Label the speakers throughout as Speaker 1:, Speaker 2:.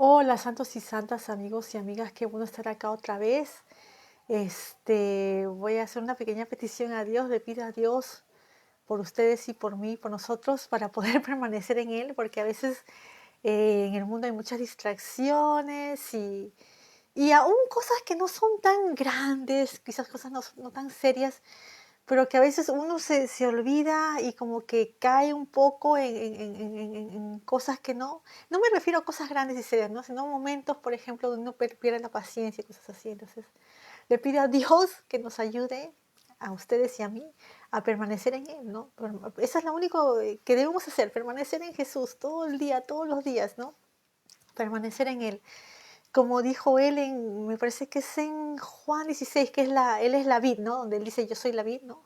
Speaker 1: Hola, santos y santas, amigos y amigas, qué bueno estar acá otra vez. Voy a hacer una pequeña petición a Dios, le pido a Dios por ustedes y por mí, por nosotros, para poder permanecer en Él, porque a veces en el mundo hay muchas distracciones y aún cosas que no son tan grandes, quizás cosas no tan serias, pero que a veces uno se olvida y como que cae un poco en cosas que no me refiero a cosas grandes y serias, ¿no? Sino momentos, por ejemplo, donde uno pierde la paciencia y cosas así. Entonces, le pido a Dios que nos ayude, a ustedes y a mí, a permanecer en Él, ¿no? Esa es lo único que debemos hacer, permanecer en Jesús todo el día, todos los días, ¿no? Permanecer en Él. Como dijo Él me parece que es en Juan 16, que Él es la vid, ¿no? Donde Él dice, yo soy la vid, ¿no?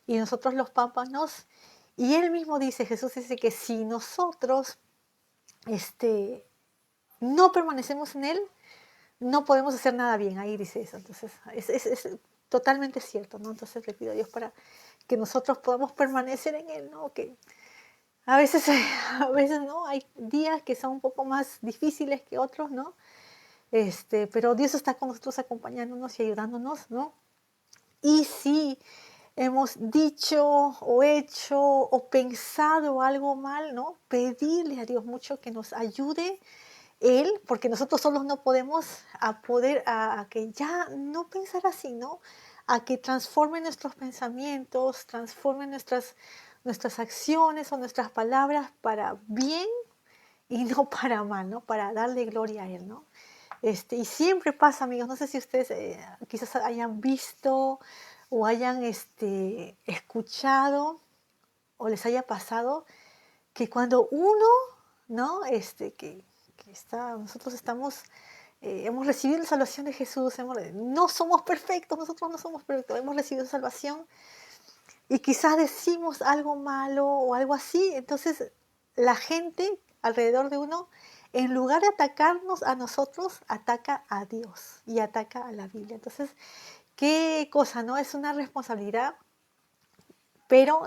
Speaker 1: Y nosotros los pámpanos. Y él mismo dice, Jesús dice que si nosotros este, no permanecemos en él, no podemos hacer nada bien. Ahí dice eso. Entonces, es totalmente cierto, ¿no? Entonces le pido a Dios para que nosotros podamos permanecer en él, ¿no? Que a veces, a veces, ¿no? Hay días que son un poco más difíciles que otros, ¿no? Pero Dios está con nosotros acompañándonos y ayudándonos, ¿no? Y si hemos dicho o hecho o pensado algo mal, ¿no? Pedirle a Dios mucho que nos ayude Él, porque nosotros solos no podemos a que ya no pensar así, ¿no? A que transforme nuestros pensamientos, transforme nuestras acciones o nuestras palabras para bien y no para mal, ¿no? Para darle gloria a Él, ¿no? Y siempre pasa, amigos, no sé si ustedes quizás hayan visto o hayan escuchado o les haya pasado que cuando uno, ¿no? Nosotros estamos, hemos recibido la salvación de Jesús, no somos perfectos, nosotros no somos perfectos, hemos recibido salvación y quizás decimos algo malo o algo así, entonces la gente alrededor de uno, en lugar de atacarnos a nosotros, ataca a Dios y ataca a la Biblia. Entonces, qué cosa, ¿no? Es una responsabilidad, pero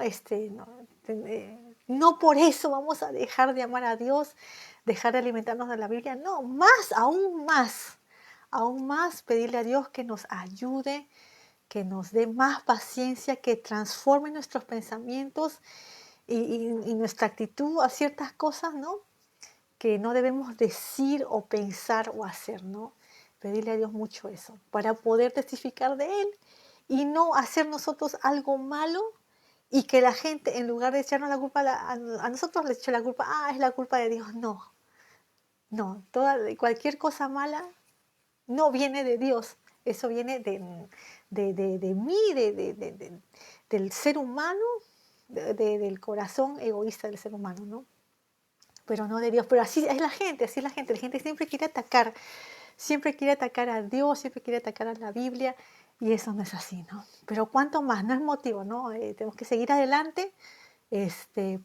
Speaker 1: no por eso vamos a dejar de amar a Dios, dejar de alimentarnos de la Biblia, no, aún más pedirle a Dios que nos ayude, que nos dé más paciencia, que transforme nuestros pensamientos y nuestra actitud a ciertas cosas, ¿no? Que no debemos decir o pensar o hacer, ¿no? Pedirle a Dios mucho eso, para poder testificar de Él y no hacer nosotros algo malo y que la gente, en lugar de echarnos la culpa a nosotros, le eche la culpa, es la culpa de Dios. No, no, cualquier cosa mala no viene de Dios, eso viene de mí, del ser humano, del corazón egoísta del ser humano, ¿no? Pero no de Dios. Pero así es la gente siempre quiere atacar a Dios, siempre quiere atacar a la Biblia, y eso no es así, ¿no? Pero cuánto más, no es motivo, ¿no? Tenemos que seguir adelante,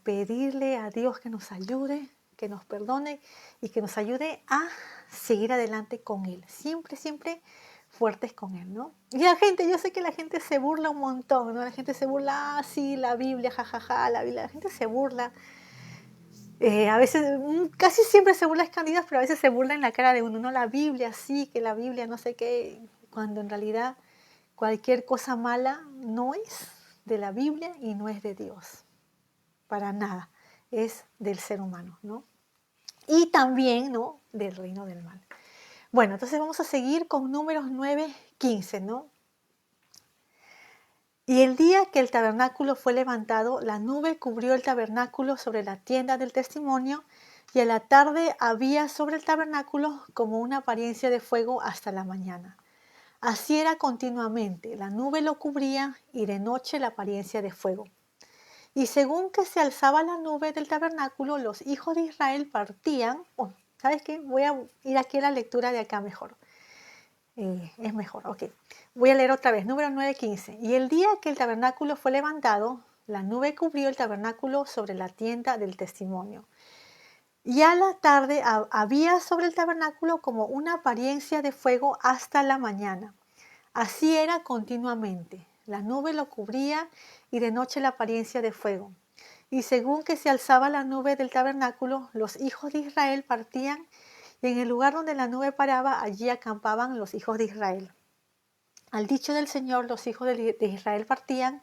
Speaker 1: pedirle a Dios que nos ayude, que nos perdone y que nos ayude a seguir adelante con Él. Siempre, siempre fuertes con Él, ¿no? Y la gente, yo sé que la gente se burla un montón, ¿no? La gente se burla, sí, la Biblia, jajaja, la Biblia, la gente se burla. A veces, casi siempre se burla escondidas, pero a veces se burla en la cara de uno, no, la Biblia, sí, que la Biblia, no sé qué, cuando en realidad cualquier cosa mala no es de la Biblia y no es de Dios, para nada, es del ser humano, ¿no? Y también, ¿no? Del reino del mal. Bueno, entonces vamos a seguir con números 9:15, ¿no? Y el día que el tabernáculo fue levantado, la nube cubrió el tabernáculo sobre la tienda del testimonio, y a la tarde había sobre el tabernáculo como una apariencia de fuego hasta la mañana. Así era continuamente, la nube lo cubría y de noche la apariencia de fuego. Y según que se alzaba la nube del tabernáculo, los hijos de Israel partían. Oh, ¿sabes qué? Voy a ir aquí a la lectura de acá mejor. Es mejor, ok. Voy a leer otra vez, número 9:15. Y el día que el tabernáculo fue levantado, la nube cubrió el tabernáculo sobre la tienda del testimonio. Y a la tarde había sobre el tabernáculo como una apariencia de fuego hasta la mañana. Así era continuamente. La nube lo cubría y de noche la apariencia de fuego. Y según que se alzaba la nube del tabernáculo, los hijos de Israel partían y en el lugar donde la nube paraba, allí acampaban los hijos de Israel. Al dicho del Señor, los hijos de Israel partían,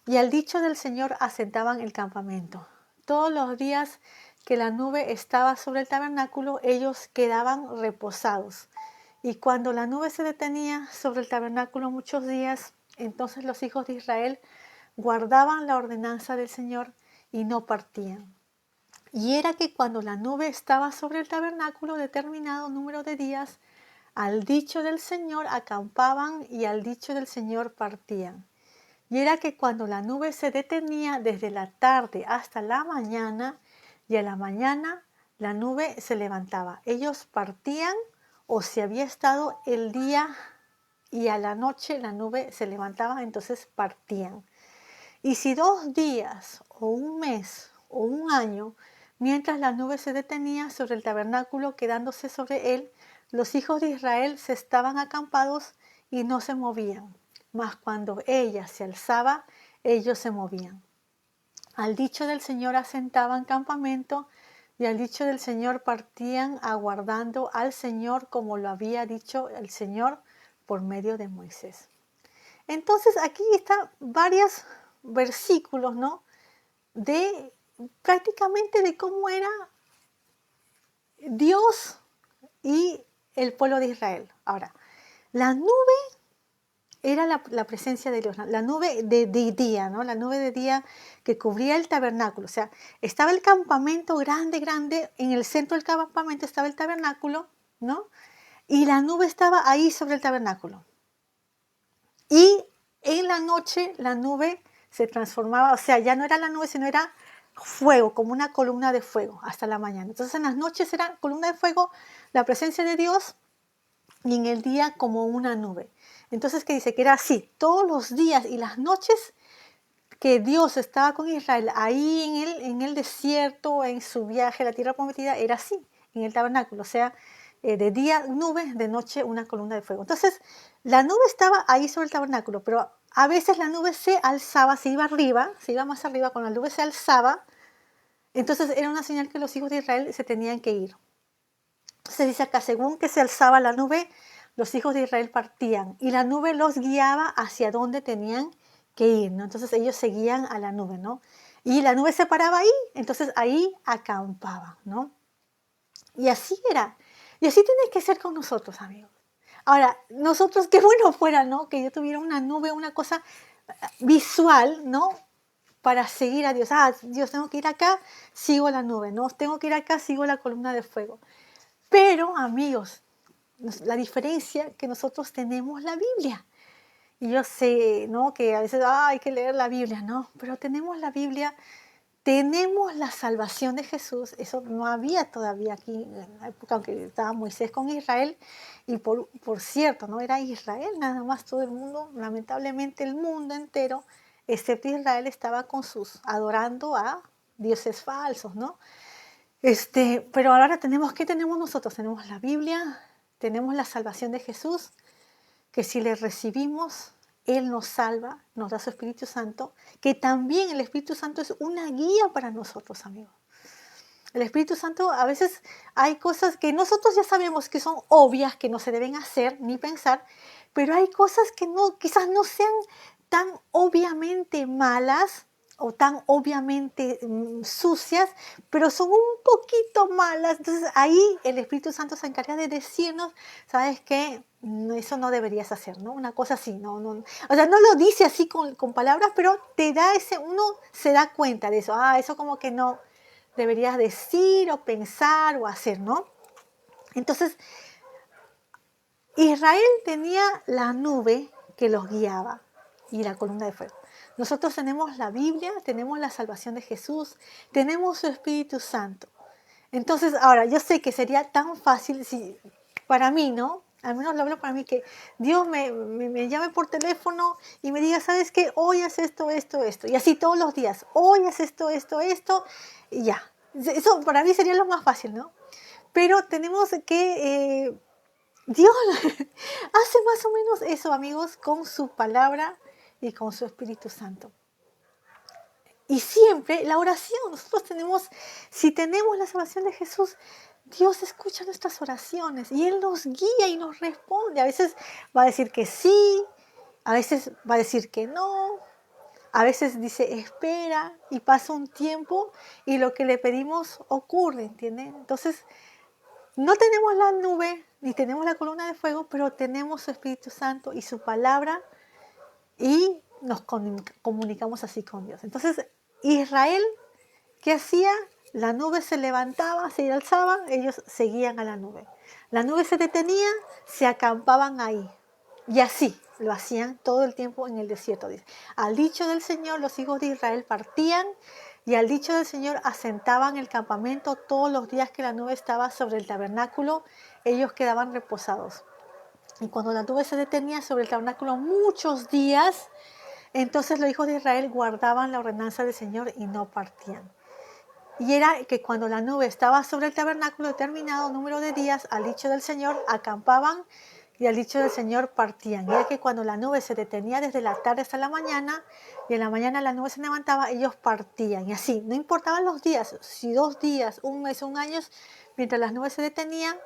Speaker 1: y al dicho del Señor asentaban el campamento. Todos los días que la nube estaba sobre el tabernáculo, ellos quedaban reposados. Y cuando la nube se detenía sobre el tabernáculo muchos días, entonces los hijos de Israel guardaban la ordenanza del Señor y no partían. Y era que cuando la nube estaba sobre el tabernáculo determinado número de días, al dicho del Señor acampaban y al dicho del Señor partían. Y era que cuando la nube se detenía desde la tarde hasta la mañana, y a la mañana la nube se levantaba. Ellos partían, o si había estado el día y a la noche la nube se levantaba, entonces partían. Y si 2 días o un mes o un año, mientras la nube se detenía sobre el tabernáculo quedándose sobre él, los hijos de Israel se estaban acampados y no se movían. Mas cuando ella se alzaba, ellos se movían. Al dicho del Señor asentaban campamento y al dicho del Señor partían aguardando al Señor como lo había dicho el Señor por medio de Moisés. Entonces aquí están varios versículos, ¿no? De prácticamente de cómo era Dios y el pueblo de Israel. Ahora, la nube era la presencia de Dios, la nube de día, ¿no? La nube de día que cubría el tabernáculo. O sea, estaba el campamento grande, grande, en el centro del campamento estaba el tabernáculo, ¿no? Y la nube estaba ahí sobre el tabernáculo. Y en la noche la nube se transformaba, o sea, ya no era la nube, sino era fuego, como una columna de fuego hasta la mañana. Entonces en las noches era columna de fuego, la presencia de Dios, y en el día como una nube. Entonces, ¿qué dice? Que era así, todos los días y las noches que Dios estaba con Israel ahí en el desierto, en su viaje a la tierra prometida, era así, en el tabernáculo. O sea, de día nubes, de noche una columna de fuego. Entonces, la nube estaba ahí sobre el tabernáculo, pero a veces la nube se alzaba, se iba arriba, se iba más arriba, cuando la nube se alzaba, entonces era una señal que los hijos de Israel se tenían que ir. Se dice acá, según que se alzaba la nube, los hijos de Israel partían y la nube los guiaba hacia donde tenían que ir, ¿no? Entonces ellos seguían a la nube, ¿no? Y la nube se paraba ahí, entonces ahí acampaban, ¿no? Y así era. Y así tiene que ser con nosotros, amigos. Ahora, nosotros, qué bueno fuera, ¿no? Que yo tuviera una nube, una cosa visual, ¿no? Para seguir a Dios. Ah, Dios, tengo que ir acá, sigo la nube, ¿no? Tengo que ir acá, sigo la columna de fuego. Pero, amigos, la diferencia que nosotros tenemos la Biblia. Y yo sé, ¿no? Que a veces hay que leer la Biblia, ¿no? Pero tenemos la Biblia, tenemos la salvación de Jesús. Eso no había todavía aquí en la época, aunque estaba Moisés con Israel. Y por cierto, no era Israel nada más, todo el mundo, lamentablemente el mundo entero, excepto Israel, estaba con sus, adorando a dioses falsos, ¿no? Pero ahora ¿qué tenemos nosotros? Tenemos la Biblia, tenemos la salvación de Jesús, que si le recibimos, Él nos salva, nos da su Espíritu Santo, que también el Espíritu Santo es una guía para nosotros, amigos. El Espíritu Santo, a veces hay cosas que nosotros ya sabemos que son obvias, que no se deben hacer ni pensar, pero hay cosas que no, quizás no sean tan obviamente malas o tan obviamente sucias, pero son un poquito malas. Entonces ahí el Espíritu Santo se encarga de decirnos, ¿sabes qué? Eso no deberías hacer, ¿no? Una cosa así, no. O sea, no lo dice así con palabras, pero te da uno se da cuenta de eso. Ah, eso como que no deberías decir o pensar o hacer, ¿no? Entonces, Israel tenía la nube que los guiaba y la columna de fuego. Nosotros tenemos la Biblia, tenemos la salvación de Jesús, tenemos su Espíritu Santo. Entonces, ahora, yo sé que sería tan fácil, si, para mí, ¿no? Al menos lo hablo para mí, que Dios me llame por teléfono y me diga, ¿sabes qué? Hoy haz esto, esto, esto. Y así todos los días. Hoy haz esto, esto, esto. Y ya. Eso para mí sería lo más fácil, ¿no? Pero tenemos que... Dios hace más o menos eso, amigos, con su palabra y con su Espíritu Santo. Y siempre la oración, si tenemos la salvación de Jesús, Dios escucha nuestras oraciones y Él nos guía y nos responde. A veces va a decir que sí, a veces va a decir que no, a veces dice espera y pasa un tiempo y lo que le pedimos ocurre, ¿entienden? Entonces, no tenemos la nube ni tenemos la columna de fuego, pero tenemos su Espíritu Santo y su palabra y nos comunicamos así con Dios. Entonces, Israel, ¿qué hacía? La nube se levantaba, se alzaba, ellos seguían a la nube. La nube se detenía, se acampaban ahí. Y así lo hacían todo el tiempo en el desierto. Dice. Al dicho del Señor, los hijos de Israel partían y al dicho del Señor asentaban el campamento todos los días que la nube estaba sobre el tabernáculo. Ellos quedaban reposados. Y cuando la nube se detenía sobre el tabernáculo muchos días, entonces los hijos de Israel guardaban la ordenanza del Señor y no partían. Y era que cuando la nube estaba sobre el tabernáculo, determinado número de días, al dicho del Señor, acampaban y al dicho del Señor partían. Y era que cuando la nube se detenía desde la tarde hasta la mañana, y en la mañana la nube se levantaba, ellos partían. Y así, no importaban los días, si 2 días, un mes, un año, mientras las nubes se detenían,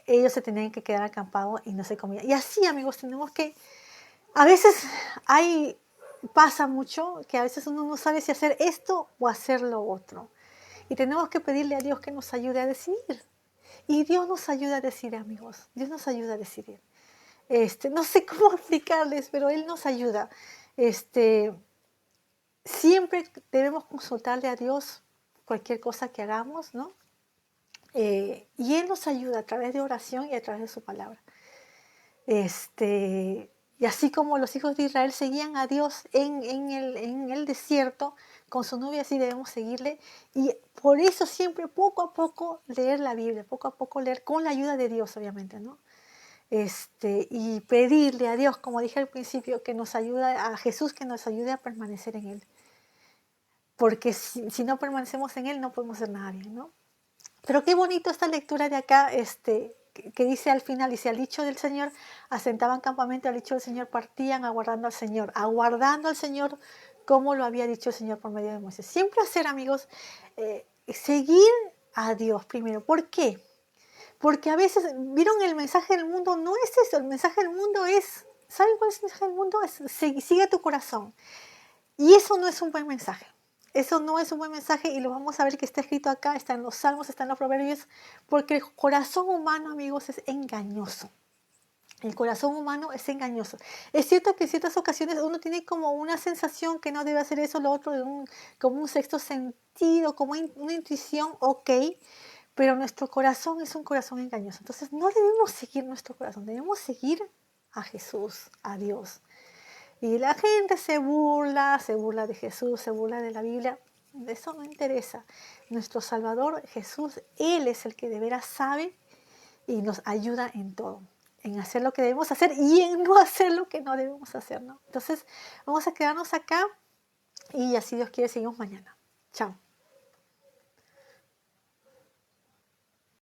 Speaker 1: ellos se tenían que quedar acampados y no se comían. Y así, amigos, tenemos que, a veces pasa mucho que a veces uno no sabe si hacer esto o hacer lo otro. Y tenemos que pedirle a Dios que nos ayude a decidir. Y Dios nos ayuda a decidir, amigos. Dios nos ayuda a decidir. No sé cómo explicarles, pero Él nos ayuda. Siempre debemos consultarle a Dios cualquier cosa que hagamos, ¿no? Y Él nos ayuda a través de oración y a través de su palabra. Y así como los hijos de Israel seguían a Dios en el desierto con su nube, así debemos seguirle. Y por eso siempre poco a poco leer la Biblia, poco a poco leer con la ayuda de Dios, obviamente, ¿no? Y pedirle a Dios, como dije al principio, que nos ayude, a Jesús que nos ayude a permanecer en Él. Porque si no permanecemos en Él, no podemos hacer nada bien, ¿no? Pero qué bonito esta lectura de acá, que dice al final, dice, al dicho del Señor, asentaban campamento, al dicho del Señor partían aguardando al Señor como lo había dicho el Señor por medio de Moisés. Siempre hacer, amigos, seguir a Dios primero. ¿Por qué? Porque a veces, ¿vieron el mensaje del mundo? No es eso, el mensaje del mundo es, ¿saben cuál es el mensaje del mundo? Es sigue tu corazón. Y eso no es un buen mensaje. Eso no es un buen mensaje y lo vamos a ver que está escrito acá, está en los Salmos, está en los Proverbios, porque el corazón humano, amigos, es engañoso. El corazón humano es engañoso. Es cierto que en ciertas ocasiones uno tiene como una sensación que no debe hacer eso, lo otro, como un sexto sentido, como una intuición, ok, pero nuestro corazón es un corazón engañoso. Entonces no debemos seguir nuestro corazón, debemos seguir a Jesús, a Dios. Y la gente se burla de Jesús, se burla de la Biblia. Eso no interesa. Nuestro Salvador, Jesús, Él es el que de veras sabe y nos ayuda en todo. En hacer lo que debemos hacer y en no hacer lo que no debemos hacer, ¿no? Entonces, vamos a quedarnos acá y así Dios quiere, seguimos mañana. Chao.